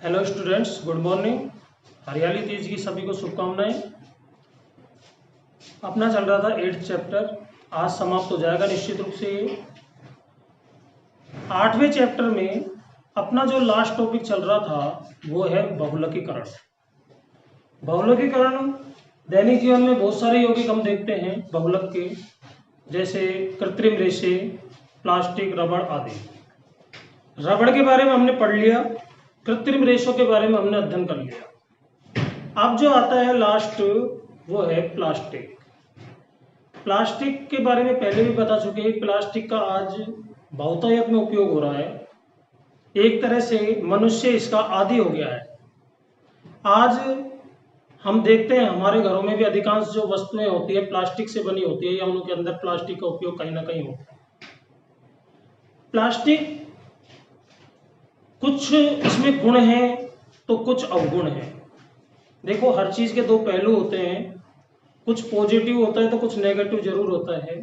Hello students, good morning. हरियाली तीज की सभी को शुभकामनाएं। अपना चल रहा था 8th चैप्टर, आज समाप्त हो जाएगा निश्चित रूप से। 8वें चैप्टर में अपना जो लास्ट टॉपिक चल रहा था वो है बहुलकीकरण। बहुलकीकरण दैनिक जीवन में बहुत सारे यौगिक हम देखते हैं बहुलक के, जैसे कृत्रिम रेशे, प्लास्टिक, रबड़ आदि। रबड़ के बारे में हमने पढ़ लिया, कृत्रिम रेशों के बारे में हमने अध्ययन कर लिया। अब जो आता है लास्ट वो है प्लास्टिक। प्लास्टिक के बारे में पहले भी बता चुके हैं। प्लास्टिक का आज बहुतायत में उपयोग हो रहा है। एक तरह से मनुष्य इसका आदी हो गया है। आज हम देखते हैं हमारे घरों में भी अधिकांश जो वस्तुएं होती है प्लास्टिक से बनी होती है या उनके अंदर प्लास्टिक का उपयोग कहीं ना कहीं होता है। प्लास्टिक कुछ इसमें गुण हैं तो कुछ अवगुण हैं। देखो, हर चीज के दो पहलू होते हैं, कुछ पॉजिटिव होता है तो कुछ नेगेटिव जरूर होता है।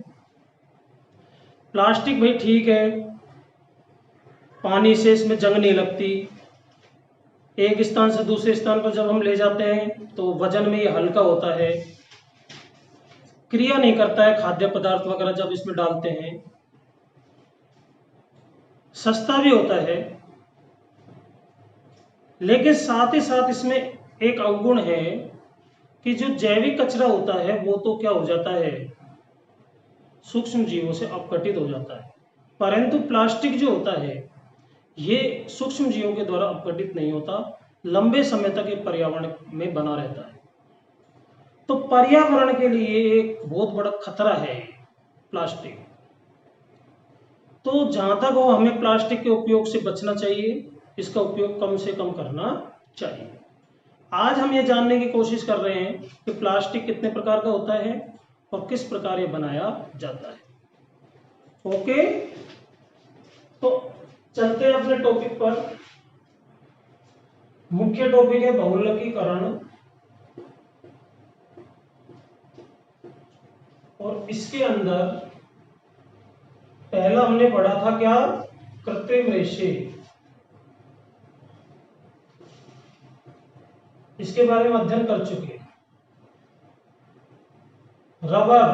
प्लास्टिक भाई ठीक है, पानी से इसमें जंग नहीं लगती, एक स्थान से दूसरे स्थान पर जब हम ले जाते हैं तो वजन में ये हल्का होता है, क्रिया नहीं करता है खाद्य पदार्थ वगैरह जब इसमें डालते हैं, सस्ता भी होता है। लेकिन साथ ही साथ इसमें एक अवगुण है कि जो जैविक कचरा होता है वो तो क्या हो जाता है, सूक्ष्म जीवों से अपघटित हो जाता है। परंतु प्लास्टिक जो होता है ये सूक्ष्म जीवों के द्वारा अपघटित नहीं होता, लंबे समय तक ये पर्यावरण में बना रहता है। तो पर्यावरण के लिए एक बहुत बड़ा खतरा है प्लास्टिक। तो जहां तक हो हमें प्लास्टिक के उपयोग से बचना चाहिए, इसका उपयोग कम से कम करना चाहिए। आज हम ये जानने की कोशिश कर रहे हैं कि प्लास्टिक कितने प्रकार का होता है और किस प्रकार ये बनाया जाता है। ओके, तो चलते हैं अपने टॉपिक पर। मुख्य टॉपिक है बहुलकीकरण, और इसके अंदर पहला हमने पढ़ा था क्या, कृत्रिम रेशे। इसके बारे में अध्ययन कर चुके। रबर,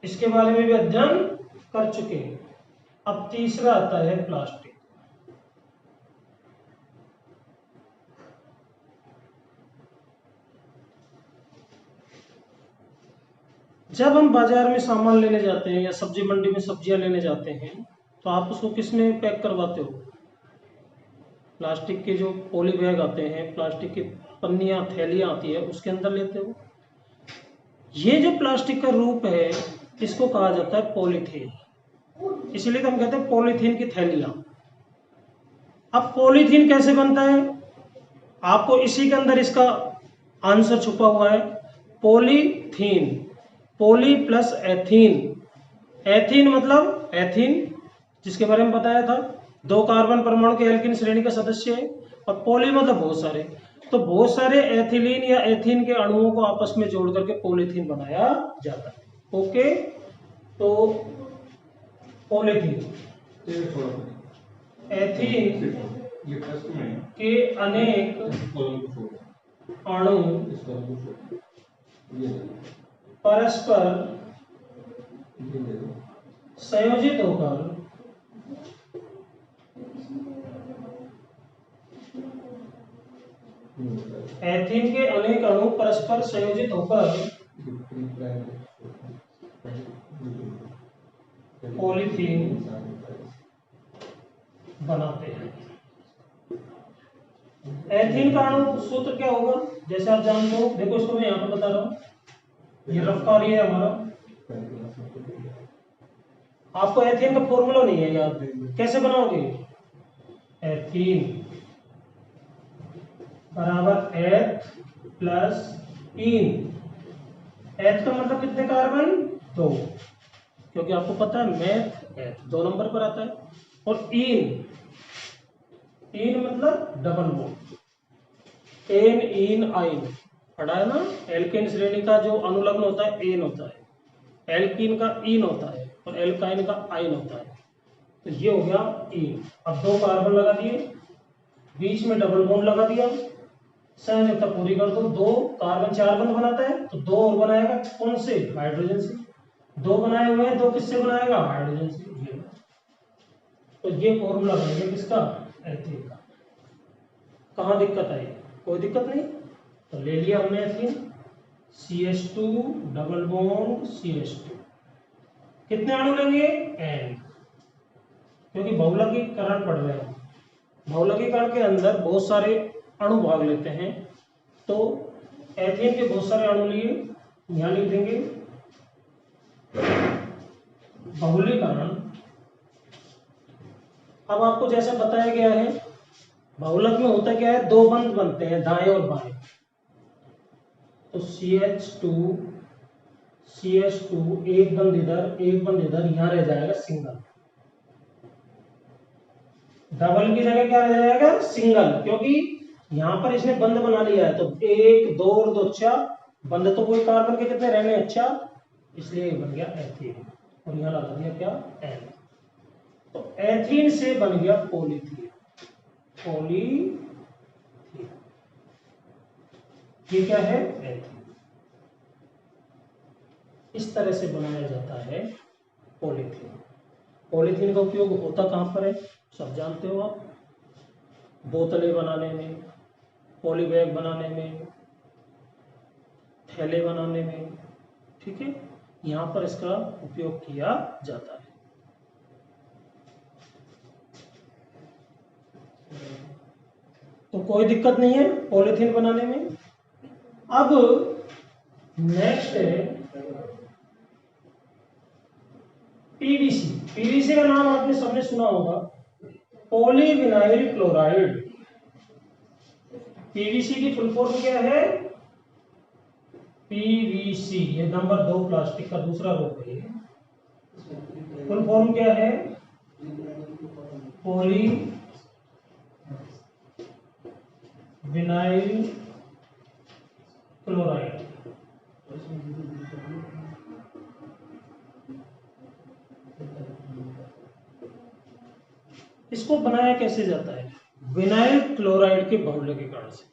इसके बारे में भी अध्ययन कर चुके। अब तीसरा आता है प्लास्टिक। जब हम बाजार में सामान लेने जाते हैं या सब्जी मंडी में सब्जियां लेने जाते हैं तो आप उसको किस में पैक करवाते हो? प्लास्टिक के जो पॉली बैग आते हैं, प्लास्टिक की पन्नियां, थैलियां आती है, उसके अंदर लेते हो। ये जो प्लास्टिक का रूप है इसको कहा जाता है पॉलीथीन, इसलिए तो हम कहते हैं पॉलीथीन की थैलियां। अब पॉलीथीन कैसे बनता है, आपको इसी के अंदर इसका आंसर छुपा हुआ है। Polythene, poly plus ethene. Ethene मतलब एथीन, जिसके बारे में बताया था, 2 कार्बन परमाणु के एल्कीन श्रेणी का सदस्य है। और पॉली मतलब बहुत सारे, तो बहुत सारे एथिलीन या एथीन के अणुओं को आपस में जोड़ करके पॉलीथीन बनाया जाता है। ओके, तो पॉलीथीन एथीन के अनेक अणु परस्पर संयोजित होकर एथीन के अनेक अणु परस्पर संयोजित होकर पॉलीथीन बनाते हैं। एथीन का अणु सूत्र क्या होगा, जैसे आप जानते हो, देखो इसको मैं यहाँ पर बता रहा हूँ, ये रफ कार्य है हमारा। आपको एथीन का फॉर्मूला नहीं है याद, कैसे बनाओगे? एथीन बराबर एथ प्लस इन। एथ का मतलब कितने कार्बन? 2, क्योंकि आपको पता है मैथ एथ 2 नंबर पर आता है। और इन, इन मतलब डबल बॉन्ड, एन इन आइन पढ़ा है ना। एल्केन श्रेणी का जो अनुलग्न होता है एन होता है, एल्कीन का इन होता है और एल्काइन का आइन होता है। तो ये हो गया इन। अब 2 कार्बन लगा दिए, बीच में डबल बॉन्ड लगा दिया, संयोजकता पूरी कर दो। 2 कार्बन 4 बंध बनाता है तो 2 और बनाएगा, कौन से? हाइड्रोजन से। 2 बनाए हुए हैं, 2 किससे बनाएगा? हाइड्रोजन से। ये तो ये फॉर्मूला बन गया किसका? एथीन का। कहाँ दिक्कत आई? कोई दिक्कत नहीं। तो ले लिया हमने ethene, CH2 double bond CH2। कितने अणु लेंगे? N, क्योंकि बहुलकीकरण पढ़ रहे हैं। बहुलकीकरण के अंदर बहुत सारे अणु भाग लेते हैं, तो एथेन के बहुत सारे अणु लिए, यहां लिख देंगे बहुलीकरण। अब आपको जैसा बताया गया है, बहुलक में होता क्या है? 2 बंध बनते हैं, दाएं और बाएं। तो CH2 एक बंध इधर, एक बंध इधर, यहां रह जाएगा सिंगल। डबल की जगह क्या रह जाएगा? सिंगल, क्योंकि यहां पर इसने बंध बना लिया है। तो 1 2 और 2 4 बंध, तो कोई कार्बन के कितने रहने? अच्छा, इसलिए बन गया एथीन। और यहां लगा दिया क्या? N। तो एथीन से बन गया पॉलीथीन। पॉलीथीन ये क्या है? एथीन। इस तरह से बनाया जाता है पॉलीथीन। पॉलीथीन का उपयोग होता कहां पर है? सब जानते हो आप। बोतलें बनाने में, पॉलीबैग बनाने में, थैले बनाने में, ठीक है, यहां पर इसका उपयोग किया जाता है। तो कोई दिक्कत नहीं है पॉलीथीन बनाने में। अब नेक्स्ट है पीवीसी। पीवीसी का नाम आपने सबने सुना होगा, पॉलीविनाइल क्लोराइड। पीवीसी की फुल फॉर्म क्या है? पीवीसी, ये नंबर 2 प्लास्टिक का दूसरा रूप है। फुल फॉर्म क्या है? Polyvinyl chloride. इसको बनाया कैसे जाता है? विनाइल क्लोराइड के बहुलकीकरण से।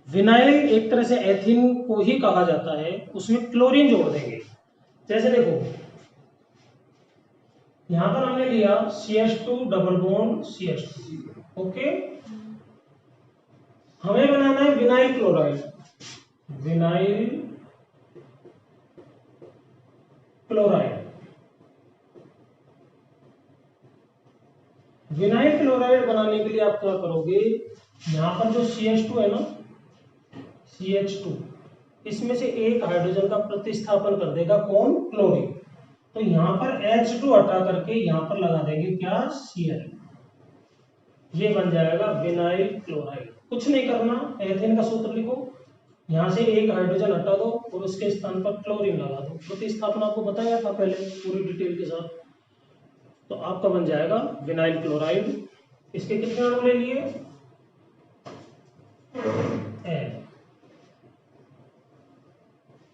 विनाइल एक तरह से एथीन को ही कहा जाता है, उसमें क्लोरीन जोड़ देंगे। जैसे देखो, यहां पर हमने लिया CH2 double bond CH2, okay. हमें बनाना है vinyl chloride. Vinyl chloride, vinyl chloride बनाने के लिए आप क्या करोगे? यहां पर जो CH2 है ना, CH2, इसमें से एक हाइड्रोजन का प्रतिस्थापन कर देगा कौन? क्लोरीन। तो यहां पर H2 हटा करके यहां पर लगा देंगे क्या? Cl। ये बन जाएगा विनाइल क्लोराइड। कुछ नहीं करना, एथेन का सूत्र लिखो, यहां से एक हाइड्रोजन हटा दो और उसके स्थान पर क्लोरीन लगा दो। प्रतिस्थापन आपको बताया था पहले पूरी डिटेल के साथ। तो आपका बन जाएगा विनाइल क्लोराइड। इसके कितने अणु ले लिए?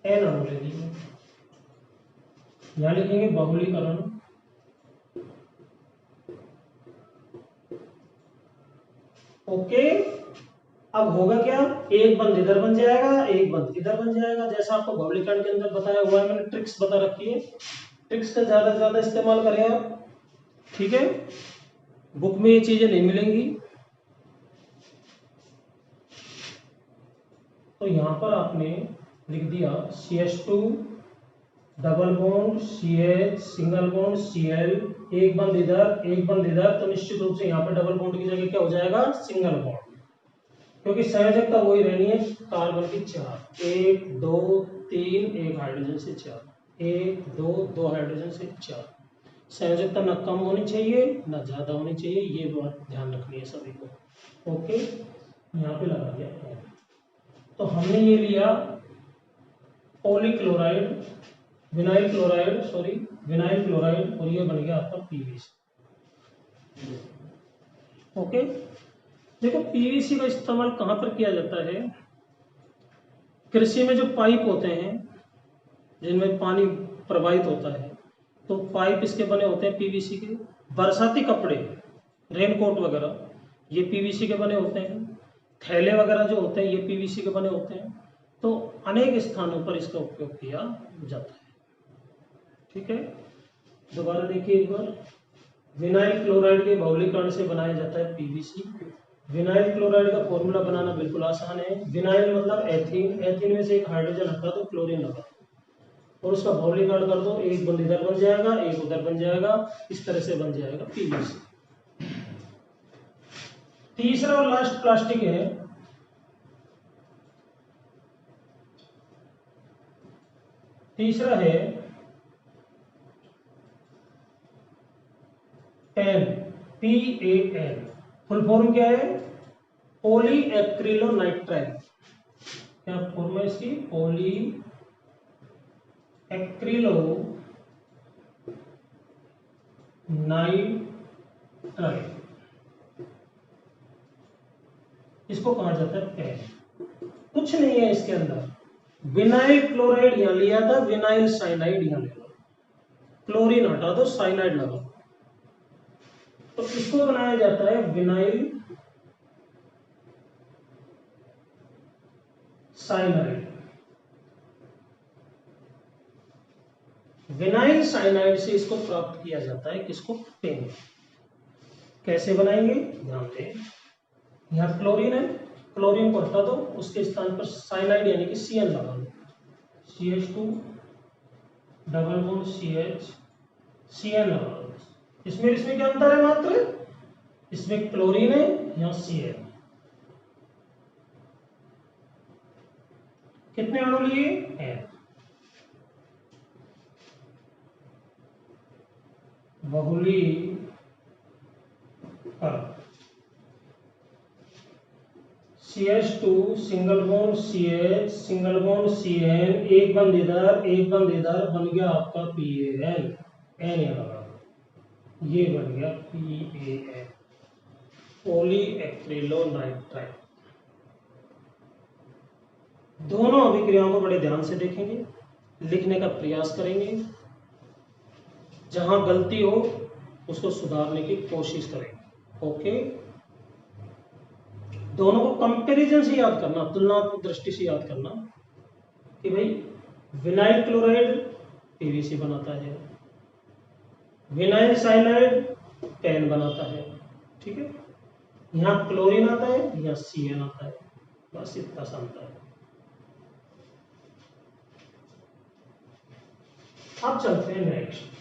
n अणु ले लिए। यहां लिखेंगे बहुलीकरण। ओके, अब होगा क्या? एक बंद इधर बन जाएगा, एक बंद इधर बन जाएगा। जैसा आपको बहुलीकरण के अंदर बताया हुआ है, मैंने ट्रिक्स बता रखी है। ट्रिक्स का ज्यादा से ज्यादा इस्तेमाल करें आप, ठीक है। बुक में ये चीजें नहीं मिलेंगी। तो यहां पर आपने लिख दिया CH2 double bond CH single bond Cl, एक बंद इधर, एक बंद इधर। तो निश्चित रूप से यहाँ पर डबल बॉन्ड की जगह क्या हो जाएगा? सिंगल बॉन्ड, क्योंकि संयोजकता वही रहनी है कार्बन की 4, 1 2 3, एक हाइड्रोजन से 4, 1 2 2 हाइड्रोजन से 4। संयोजकता न कम होनी चाहिए न ज्यादा होनी चाहिए, ये बात ध्यान रखनी है सभी को। ओके, यहाँ पे लगा दिया। तो हमने ये लिया polychloride, vinyl chloride, sorry vinyl chloride, और ये बन गया आपका पीवीसी। ओके, देखो पीवीसी का इस्तेमाल कहां पर किया जाता है? कृषि में जो पाइप होते हैं जिनमें पानी प्रवाहित होता है, तो पाइप इसके बने होते हैं पीवीसी के। बरसाती कपड़े, रेनकोट वगैरह, ये पीवीसी के बने होते हैं। थैले वगैरह जो होते हैं ये पीवीसी के बने होते हैं। तो अनेक स्थानों पर इसका उपयोग किया जाता है। ठीक है, दोबारा देखिए एक बार। विनाइल क्लोराइड के बहुलीकरण से बनाया जाता है पीवीसी। विनाइल क्लोराइड का फॉर्मूला बनाना बिल्कुल आसान है। विनाइल मतलब एथीन, एथीन में से एक हाइड्रोजन हटा दो, क्लोरीन लगा और उसका बहुलीकरण कर दो, एक बंद इधर बन जाएगा, एक उधर बन जाएगा, इस तरह से बन जाएगा पीवीसी। तीसरा और लास्ट प्लास्टिक है तीसरा है पैन, PAN। फुल फॉर्म क्या है? Poly acrylonitrile. क्या फॉर्म है इसकी? पॉली एक्रिलोनाइट्राइल, इसको कहा जाता है पैन। कुछ नहीं है इसके अंदर। विनाइल क्लोराइड यहां लिया था, विनाइल साइनाइड यहां ले लो, क्लोरीन हटा दो, साइनाइड लगा। तो इसको बनाया जाता है विनाइल साइनाइड। विनाइल साइनाइड से इसको प्राप्त किया जाता है, किसको? पेन। कैसे बनाएंगे? ध्यान दें, यहां क्लोरीन है, क्लोरीन को हटा दो, उसके स्थान पर साइनाइड यानी कि Cn लगा दो, CH2 double bond CH, Cn लगा दो। इसमें क्या अंतर है? मात्र इसमें क्लोरीन है, यहां Cn। कितने अणु लिए? n। बहुलीकरण, CH2 single bond CH single bond Cn, एक बंद इधर एक बंद इधर, बन गया आपका PAN। n यहाँ लगा, ये बन गया PAN, पॉली एक्रिलोनाइट्राइल। दोनों अभिक्रियाओं को बड़े ध्यान से देखेंगे, लिखने का प्रयास करेंगे, जहां गलती हो उसको सुधारने की कोशिश करेंगे। ओके, दोनों को कंपैरिजन से याद करना, तुलनात्मक दृष्टि से याद करना कि भाई विनाइल क्लोराइड पीवीसी बनाता है, विनाइल साइनाइड पैन बनाता है। ठीक है, यहाँ क्लोरीन आता है, यहाँ Cn आता है, बस इतना सा अंतर है। अब चलते हैं नेक्स्ट।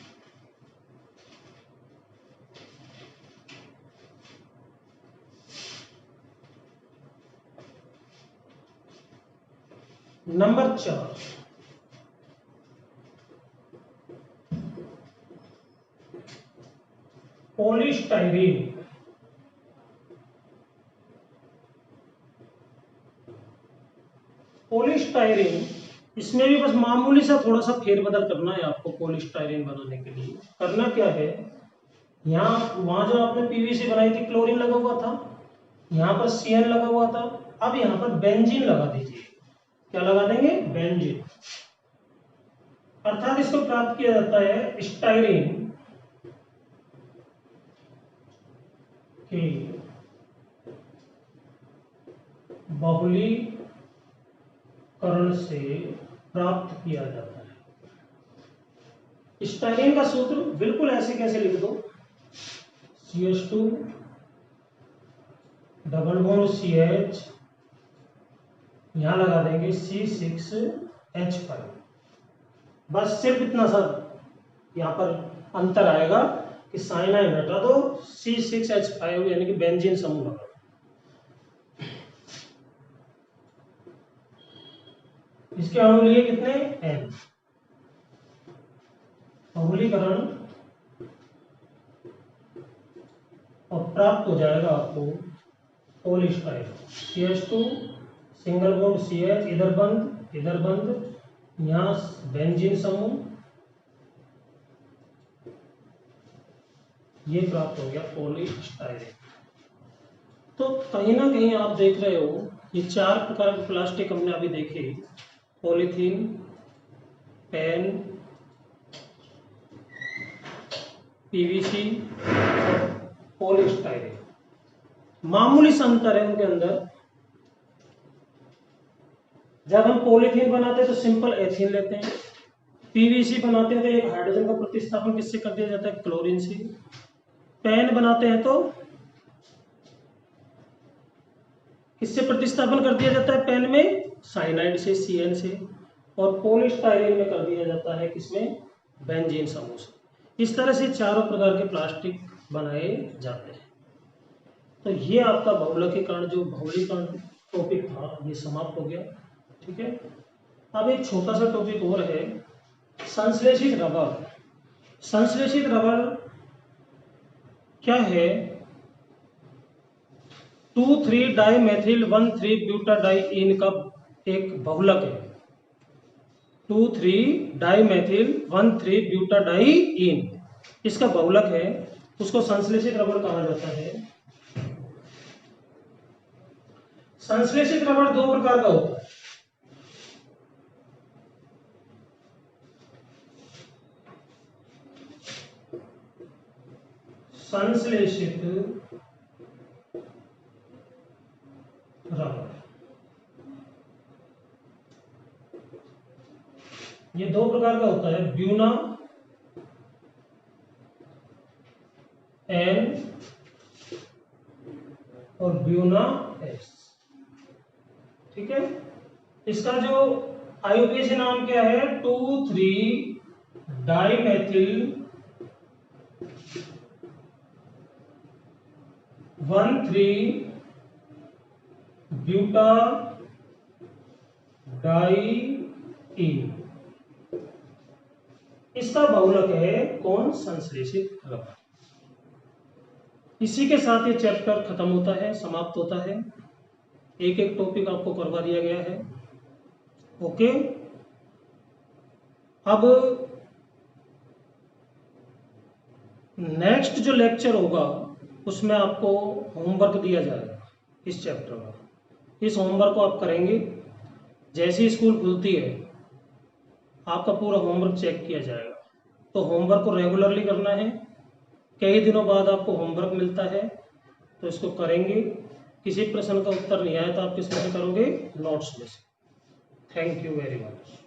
Number 4, polystyrene. पॉलीस्टाइरीन, इसमें भी बस मामूली सा थोड़ा सा फेरबदल करना है आपको। पॉलीस्टाइरीन बनाने के लिए करना क्या है, यहाँ वहां जो आपने पीवीसी बनाई थी क्लोरीन लगा हुआ था, यहाँ पर Cn लगा हुआ था, अब यहाँ पर बेंजीन लगा दीजिए। क्या लगा देंगे? बेंजीन। अर्थात इसको प्राप्त किया जाता है स्टाइरीन के बहुलीकरण से प्राप्त किया जाता है। स्टाइरीन का सूत्र बिल्कुल ऐसे कैसे लिख दो, CH2 डबल बॉन्ड CH, यहां लगा देंगे C6H5। बस सिर्फ इतना सा यहां पर अंतर आएगा कि साइनाइड हटा दो, C6H5 यानी कि बेंजीन समूह लगा। इसके अणु लिए कितने? n। बहुलीकरण और प्राप्त हो जाएगा आपको polystyrene. CH2 single bond CH, इधर बंद, यहां बेंजीन समूह, ये प्राप्त हो गया पॉलीस्टाइरीन। तो कहीं ना कहीं आप देख रहे हो, ये 4 प्रकार के प्लास्टिक हमने अभी देखे, पॉलीथीन, पेन, पीवीसी और पॉलीस्टाइरीन। मामूली सा अंतर है उनके अंदर। जब हम पॉलीथीन बनाते हैं तो सिंपल एथीन लेते हैं, पीवीसी बनाते हैं तो एक हाइड्रोजन का प्रतिस्थापन किससे कर दिया जाता है, क्लोरीन से। पेन बनाते हैं तो किससे प्रतिस्थापन कर दिया जाता है पेन में, साइनाइड से, CN से। और पॉलीस्टाइरीन में कर दिया जाता है किसमें, बेंजीन समूह से। इस तरह से चारों प्रकार के प्लास्टिक बनाए जाते हैं। तो ये आपका बहुलकीकरण जो बहुलीकरण टॉपिक था ये समाप्त हो गया। ठीक है, अब एक छोटा सा टॉपिक और है, संश्लेषित रबर। संश्लेषित रबर क्या है, 2,3-डाइमेथिल-1,3-ब्यूटाडाइईन का एक बहुलक है। 2,3-डाइमेथिल-1,3-ब्यूटाडाइईन इसका बहुलक है, उसको संश्लेषित रबर कहा जाता है। संश्लेषित रबर दो प्रकार का होता है। संश्लेषित रबर ये दो प्रकार का होता है, ब्यूना एन और ब्यूना एस। ठीक है, इसका जो आईयूपीएसी नाम क्या है, 2,3-डाइमेथिल-1,3-ब्यूटाडाइईन इसका बहुलक है कौन, संश्लेषित रबर। इसी के साथ ये चैप्टर खत्म होता है, समाप्त होता है। एक एक टॉपिक आपको करवा दिया गया है। ओके, अब नेक्स्ट जो लेक्चर होगा उसमें आपको होमवर्क दिया जाएगा इस चैप्टर का। इस होमवर्क को आप करेंगे, जैसे ही स्कूल खुलती है आपका पूरा होमवर्क चेक किया जाएगा। तो होमवर्क को रेगुलरली करना है, कई दिनों बाद आपको होमवर्क मिलता है तो इसको करेंगे। किसी प्रश्न का उत्तर नहीं आया तो आप किस में से करोगे, नोट्स में से। Thank you very much.